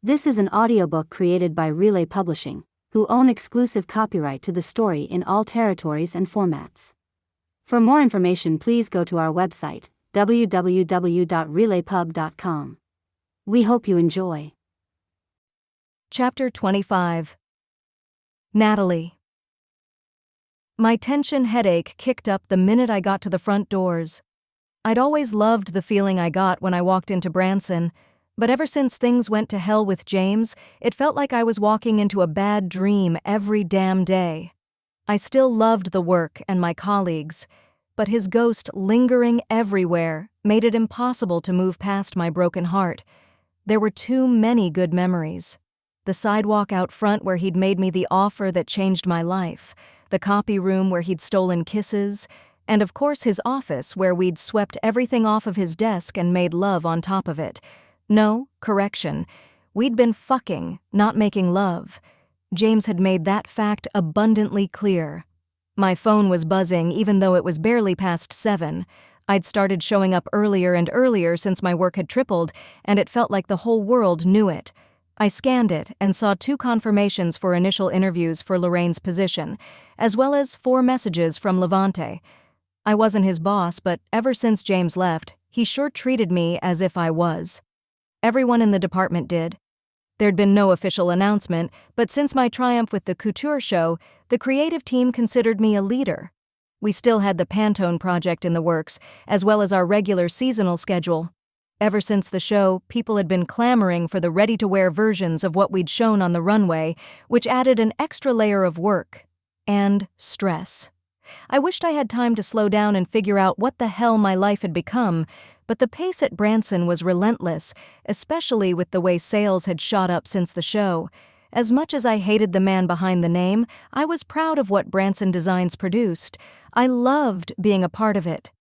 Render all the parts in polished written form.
This is an audiobook created by Relay Publishing, who own exclusive copyright to the story in all territories and formats. For more information, please go to our website, www.relaypub.com. We hope you enjoy. Chapter 25. Natalie. My tension headache kicked up the minute I got to the front doors. I'd always loved the feeling I got when I walked into Branson, but ever since things went to hell with James, it felt like I was walking into a bad dream every damn day. I still loved the work and my colleagues, but his ghost lingering everywhere made it impossible to move past my broken heart. There were too many good memories. The sidewalk out front where he'd made me the offer that changed my life, the copy room where he'd stolen kisses, and of course his office where we'd swept everything off of his desk and made love on top of it. No, correction. We'd been fucking, not making love. James had made that fact abundantly clear. My phone was buzzing even though it was barely past 7. I'd started showing up earlier and earlier since my work had tripled, and it felt like the whole world knew it. I scanned it and saw 2 confirmations for initial interviews for Lorraine's position, as well as 4 messages from Levante. I wasn't his boss, but ever since James left, he sure treated me as if I was. Everyone in the department did. There'd been no official announcement, but since my triumph with the couture show, the creative team considered me a leader. We still had the Pantone project in the works, as well as our regular seasonal schedule. Ever since the show, people had been clamoring for the ready-to-wear versions of what we'd shown on the runway, which added an extra layer of work and stress. I wished I had time to slow down and figure out what the hell my life had become, but the pace at Branson was relentless, especially with the way sales had shot up since the show. As much as I hated the man behind the name, I was proud of what Branson Designs produced. I loved being a part of it.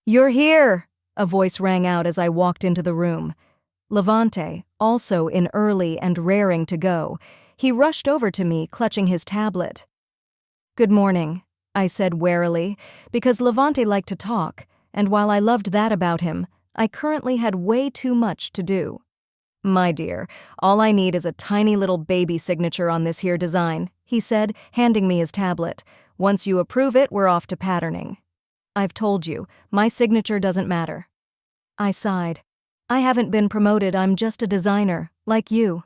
"You're here!" a voice rang out as I walked into the room. Levante, also in early and raring to go, he rushed over to me, clutching his tablet. "Good morning," I said warily, because Levante liked to talk, and while I loved that about him, I currently had way too much to do. "My dear, all I need is a tiny little baby signature on this here design," he said, handing me his tablet. "Once you approve it, we're off to patterning." "I've told you, my signature doesn't matter." I sighed. "I haven't been promoted, I'm just a designer, like you."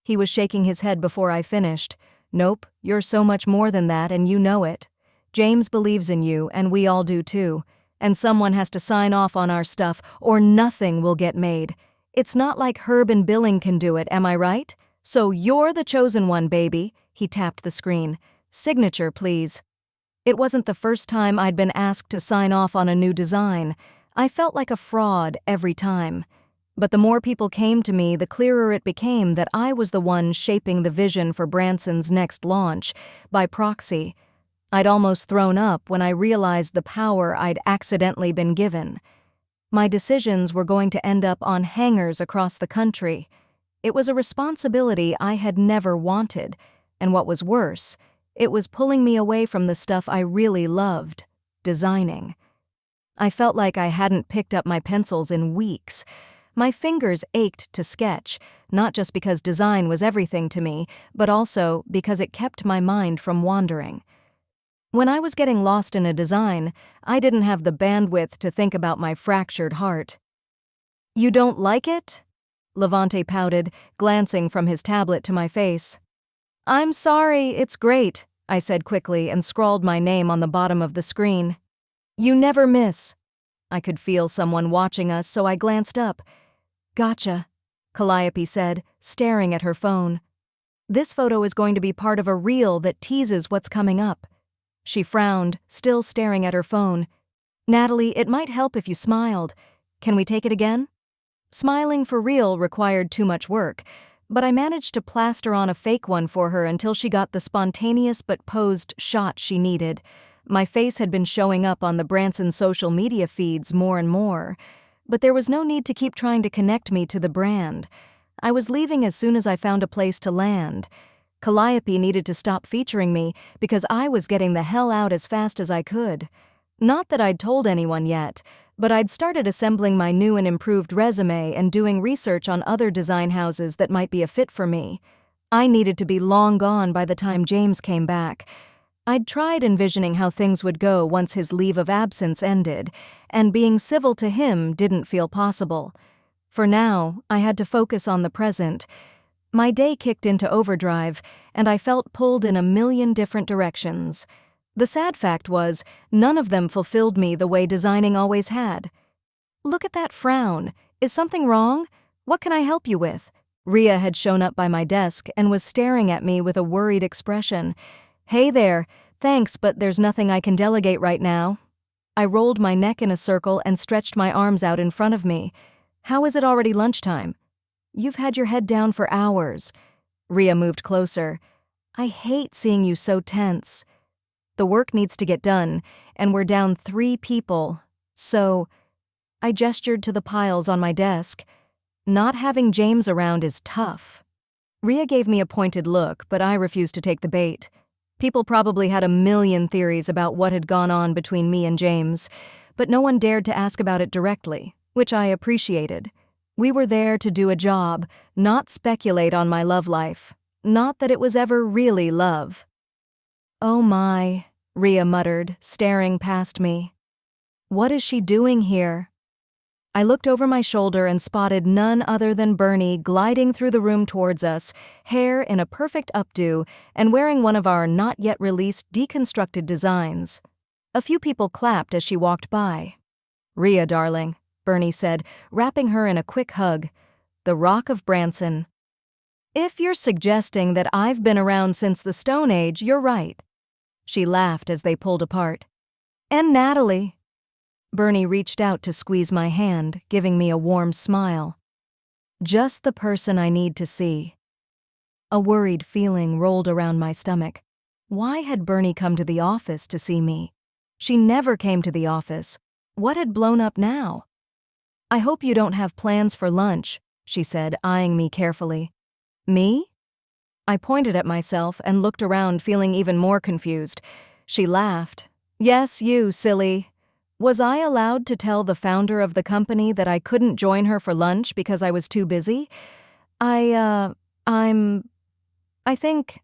He was shaking his head before I finished. "Nope, you're so much more than that and you know it. James believes in you, and we all do too. And someone has to sign off on our stuff, or nothing will get made. It's not like Herb and Billing can do it, am I right? So you're the chosen one, baby." He tapped the screen. "Signature, please." It wasn't the first time I'd been asked to sign off on a new design. I felt like a fraud every time. But the more people came to me, the clearer it became that I was the one shaping the vision for Branson's next launch, by proxy. I'd almost thrown up when I realized the power I'd accidentally been given. My decisions were going to end up on hangars across the country. It was a responsibility I had never wanted, and what was worse, it was pulling me away from the stuff I really loved, designing. I felt like I hadn't picked up my pencils in weeks. My fingers ached to sketch, not just because design was everything to me, but also because it kept my mind from wandering. When I was getting lost in a design, I didn't have the bandwidth to think about my fractured heart. "You don't like it?" Levante pouted, glancing from his tablet to my face. "I'm sorry, it's great," I said quickly and scrawled my name on the bottom of the screen. "You never miss." I could feel someone watching us, so I glanced up. "Gotcha," Calliope said, staring at her phone. "This photo is going to be part of a reel that teases what's coming up." She frowned, still staring at her phone. "Natalie, it might help if you smiled. Can we take it again?" Smiling for real required too much work, but I managed to plaster on a fake one for her until she got the spontaneous but posed shot she needed. My face had been showing up on the Branson social media feeds more and more, but there was no need to keep trying to connect me to the brand. I was leaving as soon as I found a place to land. Calliope needed to stop featuring me because I was getting the hell out as fast as I could. Not that I'd told anyone yet, but I'd started assembling my new and improved resume and doing research on other design houses that might be a fit for me. I needed to be long gone by the time James came back. I'd tried envisioning how things would go once his leave of absence ended, and being civil to him didn't feel possible. For now, I had to focus on the present. My day kicked into overdrive, and I felt pulled in a million different directions. The sad fact was, none of them fulfilled me the way designing always had. "Look at that frown. Is something wrong? What can I help you with?" Rhea had shown up by my desk and was staring at me with a worried expression. "Hey there, thanks, but there's nothing I can delegate right now." I rolled my neck in a circle and stretched my arms out in front of me. "How is it already lunchtime?" "You've had your head down for hours." Rhea moved closer. "I hate seeing you so tense. The work needs to get done, and we're down 3 people, so..." I gestured to the piles on my desk. "Not having James around is tough." Rhea gave me a pointed look, but I refused to take the bait. People probably had a million theories about what had gone on between me and James, but no one dared to ask about it directly, which I appreciated. We were there to do a job, not speculate on my love life. Not that it was ever really love. "Oh my," Rhea muttered, staring past me. "What is she doing here?" I looked over my shoulder and spotted none other than Bernie gliding through the room towards us, hair in a perfect updo and wearing one of our not-yet-released deconstructed designs. A few people clapped as she walked by. "Rhea, darling," Bernie said, wrapping her in a quick hug. "The Rock of Branson." "If you're suggesting that I've been around since the Stone Age, you're right." She laughed as they pulled apart. "And Natalie." Bernie reached out to squeeze my hand, giving me a warm smile. "Just the person I need to see." A worried feeling rolled around my stomach. Why had Bernie come to the office to see me? She never came to the office. What had blown up now? "I hope you don't have plans for lunch," she said, eyeing me carefully. "Me?" I pointed at myself and looked around, feeling even more confused. She laughed. "Yes, you, silly. Was I allowed to tell the founder of the company that I couldn't join her for lunch because I was too busy? I think..."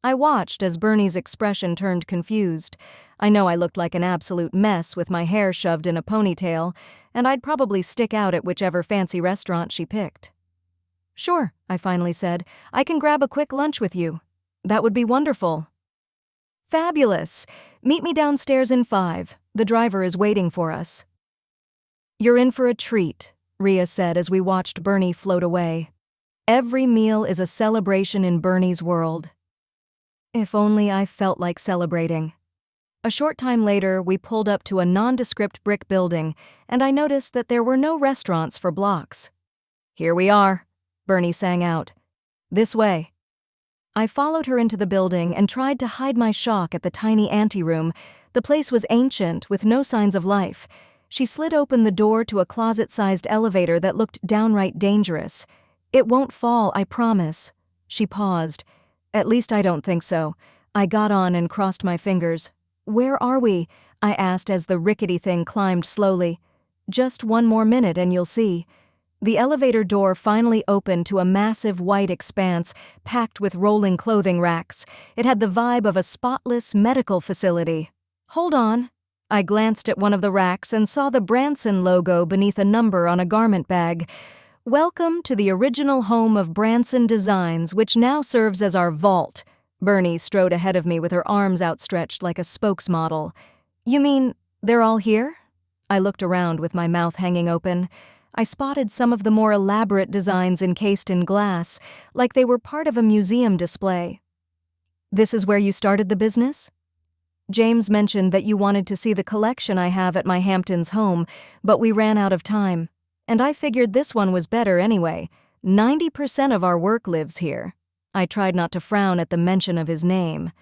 I watched as Bernie's expression turned confused. I know I looked like an absolute mess with my hair shoved in a ponytail, and I'd probably stick out at whichever fancy restaurant she picked. "Sure," I finally said. "I can grab a quick lunch with you." "That would be wonderful." "Fabulous. Meet me downstairs in 5. The driver is waiting for us." "You're in for a treat," Rhea said as we watched Bernie float away. "Every meal is a celebration in Bernie's world." If only I felt like celebrating. A short time later, we pulled up to a nondescript brick building, and I noticed that there were no restaurants for blocks. "Here we are," Bernie sang out. "This way." I followed her into the building and tried to hide my shock at the tiny anteroom. The place was ancient, with no signs of life. She slid open the door to a closet-sized elevator that looked downright dangerous. "It won't fall, I promise." She paused. "At least I don't think so." I got on and crossed my fingers. "Where are we?" I asked as the rickety thing climbed slowly. "Just 1 more minute and you'll see." The elevator door finally opened to a massive white expanse packed with rolling clothing racks. It had the vibe of a spotless medical facility. "Hold on." I glanced at one of the racks and saw the Branson logo beneath a number on a garment bag. "Welcome to the original home of Branson Designs, which now serves as our vault." Bernie strode ahead of me with her arms outstretched like a spokesmodel. "You mean they're all here?" I looked around with my mouth hanging open. I spotted some of the more elaborate designs encased in glass, like they were part of a museum display. "This is where you started the business?" "James mentioned that you wanted to see the collection I have at my Hamptons home, but we ran out of time. And I figured this one was better anyway. 90% of our work lives here." I tried not to frown at the mention of his name.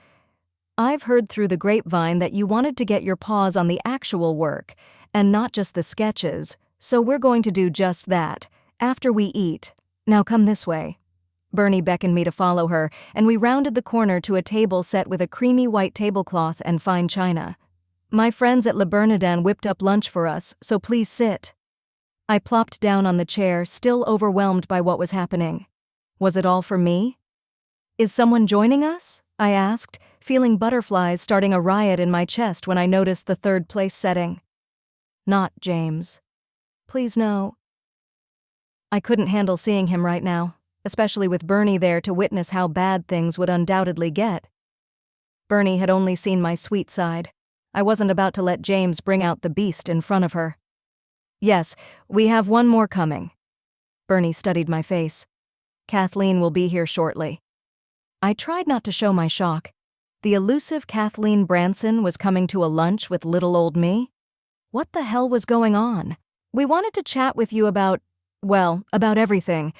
"I've heard through the grapevine that you wanted to get your paws on the actual work, and not just the sketches. So we're going to do just that, after we eat. Now come this way." Bernie beckoned me to follow her, and we rounded the corner to a table set with a creamy white tablecloth and fine china. My friends at Le Bernardin whipped up lunch for us, so please sit. I plopped down on the chair, still overwhelmed by what was happening. Was it all for me? Is someone joining us? I asked, feeling butterflies starting a riot in my chest when I noticed the third place setting. Not James. Please no. I couldn't handle seeing him right now, especially with Bernie there to witness how bad things would undoubtedly get. Bernie had only seen my sweet side. I wasn't about to let James bring out the beast in front of her. Yes, we have one more coming. Bernie studied my face. Kathleen will be here shortly. I tried not to show my shock. The elusive Kathleen Branson was coming to a lunch with little old me? What the hell was going on? We wanted to chat with you about everything.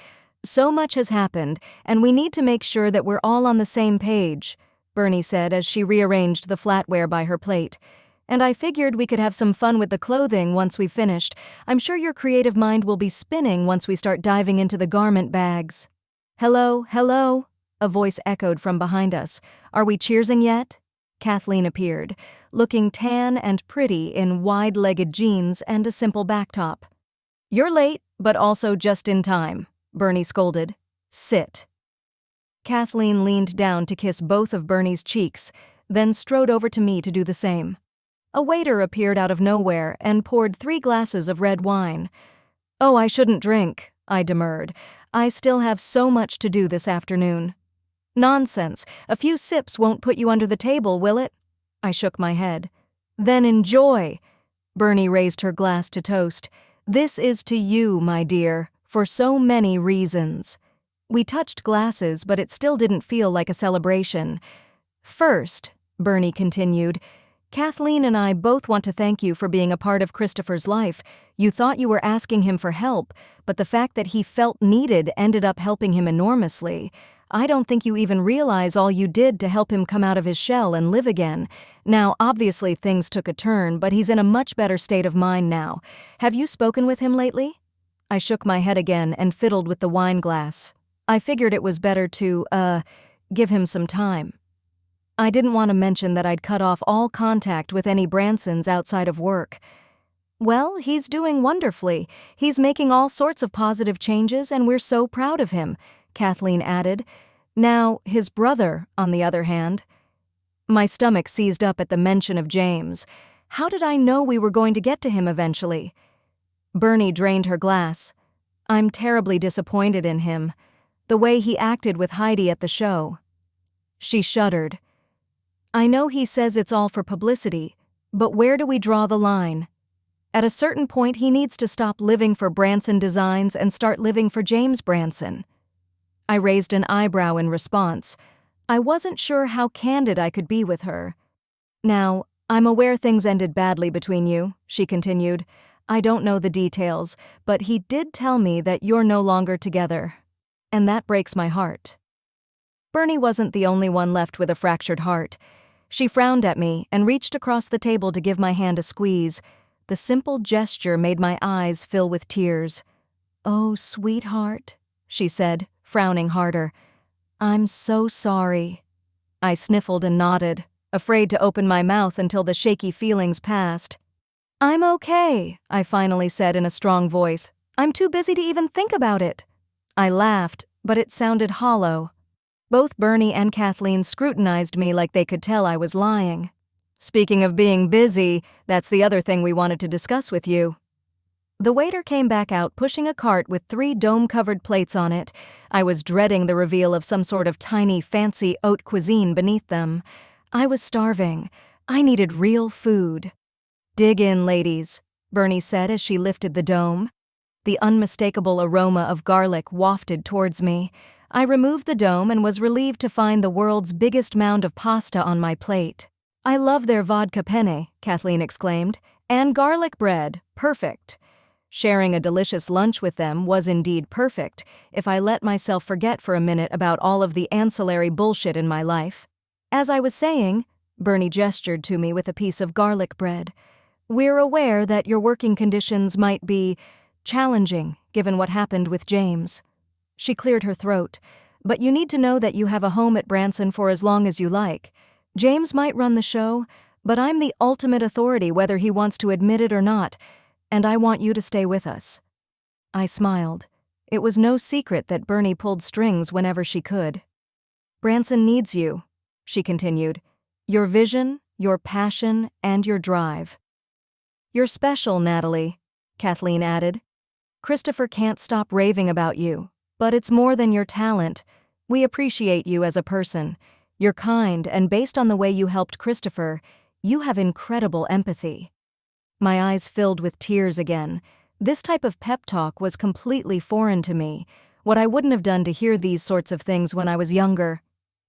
So much has happened, and we need to make sure that we're all on the same page, Bernie said as she rearranged the flatware by her plate. And I figured we could have some fun with the clothing once we've finished. I'm sure your creative mind will be spinning once we start diving into the garment bags. Hello, hello, a voice echoed from behind us. Are we cheersing yet? Kathleen appeared, looking tan and pretty in wide-legged jeans and a simple backtop. You're late, but also just in time, Bernie scolded. Sit. Kathleen leaned down to kiss both of Bernie's cheeks, then strode over to me to do the same. A waiter appeared out of nowhere and poured 3 glasses of red wine. Oh, I shouldn't drink, I demurred. I still have so much to do this afternoon. Nonsense. A few sips won't put you under the table, will it? I shook my head. Then enjoy. Bernie raised her glass to toast. This is to you, my dear, for so many reasons. We touched glasses, but it still didn't feel like a celebration. First, Bernie continued, Kathleen and I both want to thank you for being a part of Christopher's life. You thought you were asking him for help, but the fact that he felt needed ended up helping him enormously. I don't think you even realize all you did to help him come out of his shell and live again. Now, obviously things took a turn, but he's in a much better state of mind now. Have you spoken with him lately? I shook my head again and fiddled with the wine glass. I figured it was better to, give him some time. I didn't want to mention that I'd cut off all contact with any Bransons outside of work. Well, he's doing wonderfully. He's making all sorts of positive changes, and we're so proud of him, Kathleen added. Now, his brother, on the other hand. My stomach seized up at the mention of James. How did I know we were going to get to him eventually? Bernie drained her glass. I'm terribly disappointed in him. The way he acted with Heidi at the show. She shuddered. I know he says it's all for publicity, but where do we draw the line? At a certain point, he needs to stop living for Branson Designs and start living for James Branson. I raised an eyebrow in response. I wasn't sure how candid I could be with her. Now, I'm aware things ended badly between you, she continued. I don't know the details, but he did tell me that you're no longer together. And that breaks my heart. Bernie wasn't the only one left with a fractured heart. She frowned at me and reached across the table to give my hand a squeeze. The simple gesture made my eyes fill with tears. Oh, sweetheart, she said, frowning harder. I'm so sorry. I sniffled and nodded, afraid to open my mouth until the shaky feelings passed. I'm okay, I finally said in a strong voice. I'm too busy to even think about it. I laughed, but it sounded hollow. Both Bernie and Kathleen scrutinized me like they could tell I was lying. Speaking of being busy, that's the other thing we wanted to discuss with you. The waiter came back out pushing a cart with 3 dome-covered plates on it. I was dreading the reveal of some sort of tiny, fancy haute cuisine beneath them. I was starving. I needed real food. Dig in, ladies, Bernie said as she lifted the dome. The unmistakable aroma of garlic wafted towards me. I removed the dome and was relieved to find the world's biggest mound of pasta on my plate. I love their vodka penne, Kathleen exclaimed, and garlic bread, perfect. Sharing a delicious lunch with them was indeed perfect, if I let myself forget for a minute about all of the ancillary bullshit in my life. As I was saying, Bernie gestured to me with a piece of garlic bread. We're aware that your working conditions might be challenging, given what happened with James. She cleared her throat. But you need to know that you have a home at Branson for as long as you like. James might run the show, but I'm the ultimate authority whether he wants to admit it or not, and I want you to stay with us." I smiled. It was no secret that Bernie pulled strings whenever she could. "Branson needs you," she continued. "Your vision, your passion, and your drive." "You're special, Natalie," Kathleen added. "Christopher can't stop raving about you, but it's more than your talent. We appreciate you as a person. You're kind, and based on the way you helped Christopher, you have incredible empathy." My eyes filled with tears again. This type of pep talk was completely foreign to me, what I wouldn't have done to hear these sorts of things when I was younger.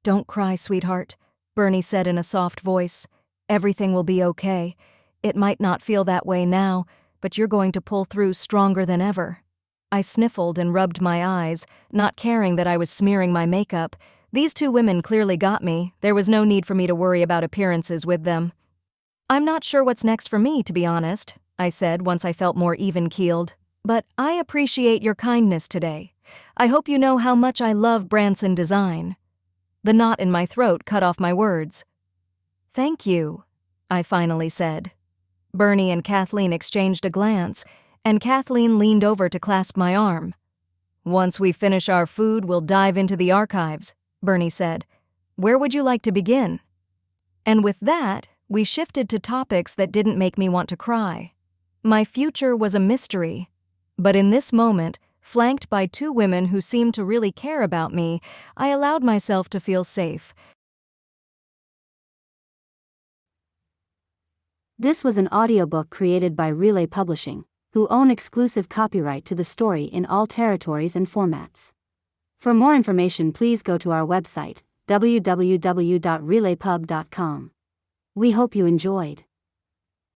"Don't cry, sweetheart," Bernie said in a soft voice. "Everything will be okay. It might not feel that way now, but you're going to pull through stronger than ever." I sniffled and rubbed my eyes, not caring that I was smearing my makeup. These two women clearly got me. There was no need for me to worry about appearances with them. "I'm not sure what's next for me, to be honest," I said once I felt more even-keeled. "But I appreciate your kindness today. I hope you know how much I love Branson design." The knot in my throat cut off my words. "Thank you," I finally said. Bernie and Kathleen exchanged a glance, and Kathleen leaned over to clasp my arm. "Once we finish our food, we'll dive into the archives," Bernie said. "Where would you like to begin?" And with that, we shifted to topics that didn't make me want to cry. My future was a mystery, but in this moment, flanked by two women who seemed to really care about me, I allowed myself to feel safe. This was an audiobook created by Relay Publishing, who own exclusive copyright to the story in all territories and formats. For more information, please go to our website, www.relaypub.com. We hope you enjoyed.